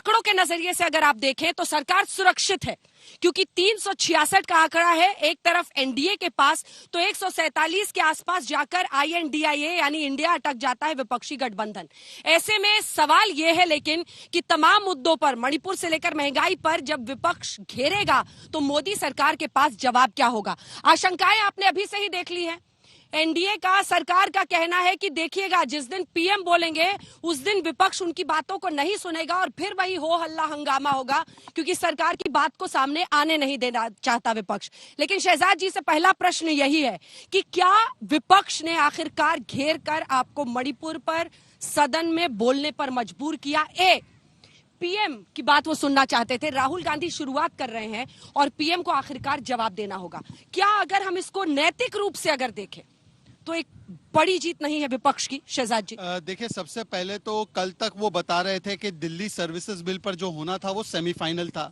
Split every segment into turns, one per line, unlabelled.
आंकड़ों के नजरिए से अगर आप देखें तो सरकार सुरक्षित है, क्योंकि 366 का आंकड़ा है एक तरफ एनडीए के पास, तो 147 के आसपास जाकर आईएनडीआईए यानी इंडिया अटक जाता है विपक्षी गठबंधन। ऐसे में सवाल यह है लेकिन कि तमाम मुद्दों पर, मणिपुर से लेकर महंगाई पर जब विपक्ष घेरेगा तो मोदी सरकार के पास जवाब क्या होगा? आशंकाएं आपने अभी से ही देख ली है। एनडीए का, सरकार का कहना है कि देखिएगा जिस दिन पीएम बोलेंगे उस दिन विपक्ष उनकी बातों को नहीं सुनेगा और फिर वही हो हल्ला हंगामा होगा, क्योंकि सरकार की बात को सामने आने नहीं देना चाहता विपक्ष। लेकिन शहजाद जी से पहला प्रश्न यही है कि क्या विपक्ष ने आखिरकार घेर कर आपको मणिपुर पर सदन में बोलने पर मजबूर किया? पीएम की बात वो सुनना चाहते थे, राहुल गांधी शुरुआत कर रहे हैं और पीएम को आखिरकार जवाब देना होगा। क्या अगर हम इसको नैतिक रूप से अगर देखें तो एक बड़ी जीत नहीं है विपक्ष की? शहजाद जी
देखिए, सबसे पहले तो कल तक वो बता रहे थे कि दिल्ली सर्विसेज बिल पर जो होना था वो सेमीफाइनल था।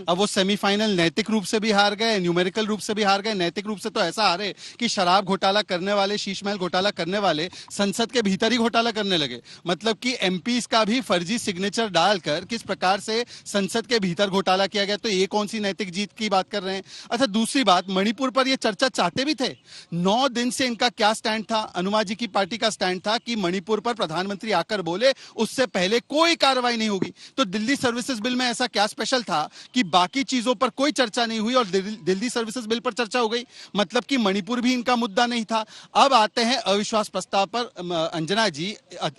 अब वो सेमीफाइनल नैतिक रूप से भी हार गए, न्यूमेरिकल रूप से भी हार गए। नैतिक रूप से तो ऐसा हारे कि शराब घोटाला करने वाले, शीश महल घोटाला करने वाले संसद के भीतर ही घोटाला करने लगे। मतलब कि एमपीज का भी फर्जी सिग्नेचर डालकर किस प्रकार से संसद के भीतर घोटाला किया गया, तो ये कौन सी नैतिक जीत की बात कर रहे हैं? अच्छा, दूसरी बात, मणिपुर पर ये चर्चा चाहते भी थे। 9 दिन से इनका क्या स्टैंड था? अनुमा जी की पार्टी का स्टैंड था कि मणिपुर पर प्रधानमंत्री आकर बोले उससे पहले कोई कार्रवाई नहीं होगी। तो दिल्ली सर्विसेज बिल में ऐसा क्या स्पेशल था कि बाकी चीजों पर कोई चर्चा नहीं हुई और दिल्ली सर्विसेज बिल पर चर्चा हो गई? मतलब कि मणिपुर भी इनका मुद्दा नहीं था। अब आते हैं अविश्वास प्रस्ताव पर। अंजना जी,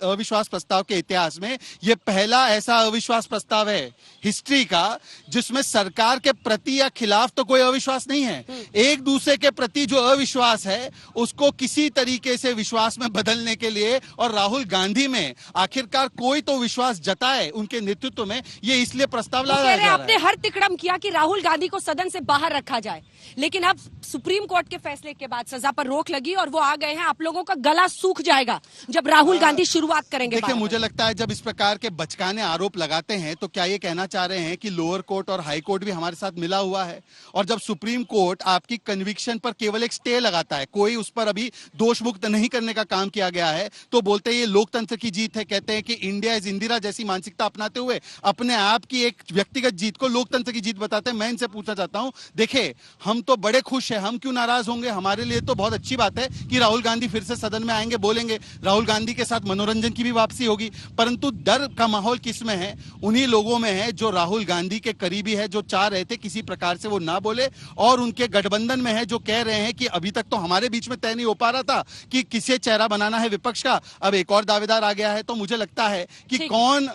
अविश्वास प्रस्ताव के इतिहास में यह पहला ऐसा अविश्वास प्रस्ताव है हिस्ट्री का जिसमें सरकार के प्रति या खिलाफ तो कोई अविश्वास नहीं है। एक दूसरे के प्रति जो अविश्वास है उसको किसी तरीके से विश्वास में बदलने के लिए, और राहुल गांधी में आखिरकार कोई तो विश्वास जताए उनके नेतृत्व में, ये इसलिए प्रस्ताव लाया जा रहा है।
आपने हर तिकड़म किया कि राहुल गांधी को सदन से बाहर रखा जाए, लेकिन अब सुप्रीम कोर्ट के फैसले के बाद सजा पर रोक लगी और वो आ गए हैं। आप लोगों का गला सूख जाएगा जब राहुल गांधी शुरुआत करेंगे।
देखिए, मुझे लगता है जब इस प्रकार के बचकाने आरोप लगाते हैं तो क्या ये कहना चाह रहे हैं कि लोअर कोर्ट और हाई कोर्ट भी हमारे साथ मिला हुआ है? और जब सुप्रीम कोर्ट आपकी कन्विक्शन पर केवल एक स्टे लगाता है, कोई उस पर अभी दोष मुक्त नहीं करने का काम किया गया है, तो बोलते हैं ये लोकतंत्र की जीत है। कहते हैं कि इंडिया इज इंदिरा जैसी मानसिकता अपनाते हुए अपने आप की एक व्यक्तिगत जीत को लोकतंत्र की जीत बताते हैं। मैं इनसे पूछना चाहता हूं, देखिए हम तो बड़े खुश हैं, हम क्यों नाराज होंगे? हमारे लिए तो बहुत अच्छी बात है कि राहुल गांधी फिर से सदन में आएंगे, बोलेंगे। राहुल गांधी के साथ मनोरंजन की भी वापसी होगी। परंतु डर का माहौल किसमें है? उन्हीं लोगों में है जो राहुल गांधी के करीबी है, जो चाह रहे थे किसी प्रकार से वो ना बोले, और उनके गठबंधन में है जो कह रहे हैं कि अभी तक तो हमारे बीच में तय नहीं हो पा रहा था कि किसे चेहरा बनाना है विपक्ष का, अब एक और दावेदार आ गया है। तो मुझे लगता है कि कौन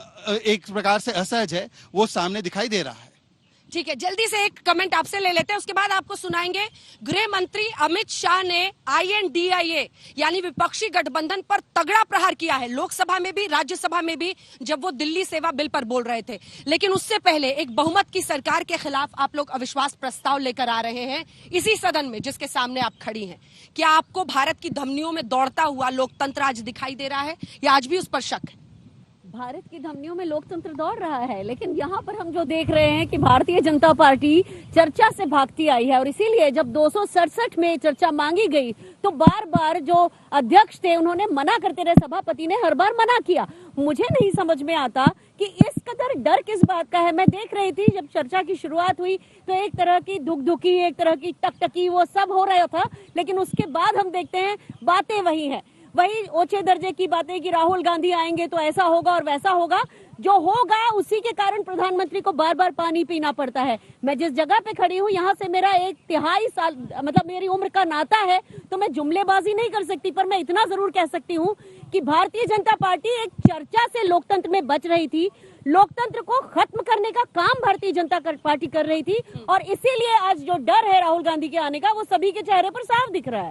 एक प्रकार से असहज है वो सामने दिखाई दे रहा है।
ठीक है, जल्दी से एक कमेंट आपसे ले लेते हैं, उसके बाद आपको सुनाएंगे। गृह मंत्री अमित शाह ने आईएनडीआईए यानी विपक्षी गठबंधन पर तगड़ा प्रहार किया है, लोकसभा में भी राज्यसभा में भी, जब वो दिल्ली सेवा बिल पर बोल रहे थे। लेकिन उससे पहले एक बहुमत की सरकार के खिलाफ आप लोग अविश्वास प्रस्ताव लेकर आ रहे हैं इसी सदन में जिसके सामने आप खड़ी हैं। क्या आपको भारत की धमनियों में दौड़ता हुआ लोकतंत्र आज दिखाई दे रहा है या आज भी उस पर शक है?
भारत की धमनियों में लोकतंत्र दौड़ रहा है, लेकिन यहाँ पर हम जो देख रहे हैं कि भारतीय जनता पार्टी चर्चा से भागती आई है, और इसीलिए जब 267 में चर्चा मांगी गई तो बार बार जो अध्यक्ष थे उन्होंने मना करते रहे, सभापति ने हर बार मना किया। मुझे नहीं समझ में आता कि इस कदर डर किस बात का है। मैं देख रही थी जब चर्चा की शुरुआत हुई तो एक तरह की धुकधुकी, एक तरह की टकटकी, वो सब हो रहा था, लेकिन उसके बाद हम देखते हैं बातें वही है, वही ऊंचे दर्जे की बातें कि राहुल गांधी आएंगे तो ऐसा होगा और वैसा होगा। जो होगा उसी के कारण प्रधानमंत्री को बार बार पानी पीना पड़ता है। मैं जिस जगह पे खड़ी हूँ यहाँ से मेरा 1 तिहाई साल, मतलब मेरी उम्र का नाता है, तो मैं जुमलेबाजी नहीं कर सकती, पर मैं इतना जरूर कह सकती हूँ कि भारतीय जनता पार्टी एक चर्चा से लोकतंत्र में बच रही थी। लोकतंत्र को खत्म करने का काम भारतीय जनता पार्टी कर रही थी, और इसीलिए आज जो डर है राहुल गांधी के आने का वो सभी के चेहरे पर साफ दिख रहा है।